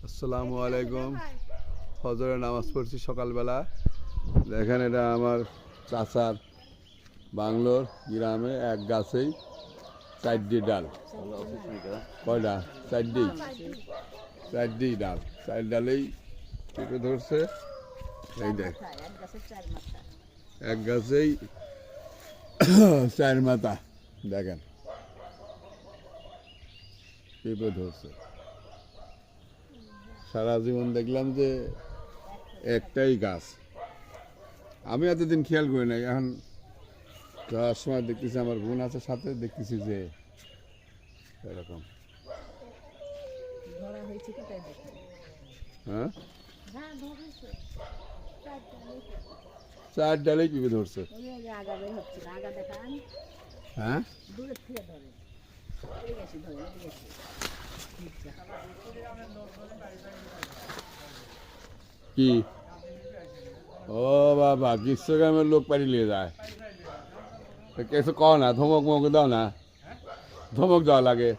আসসালামু আলাইকুম। ফজরের নামাজ পড়ছি সকালবেলা। দেখেন এটা আমার চাচার বাংলোর গ্রামে এক গাছেই 4টি ডাল। কয়টা? 4টি ডাল, 4 ডালেই পেঁপে ধরছে। এই দেখ, এক গাছেই 4 মাথা। দেখেন পেঁপে ধরছে। সারা জীবন দেখলাম যে একটাই গাছ, আমি এতদিন খেয়াল করি নাই। এখন যাওয়ার সময় দেখতেছি আমার বোন আছে সাথে, দেখতেছি যে এরকম। হ্যাঁ, 4 ডালেই পেঁপে ধরছে। হ্যাঁ, কি? ও বাবা, গ্রীষ্মগ্রামের লোক পারি নিয়ে যায়। কিছু কও না, ধমক মমক দাও না, ধমক দেওয়া লাগে।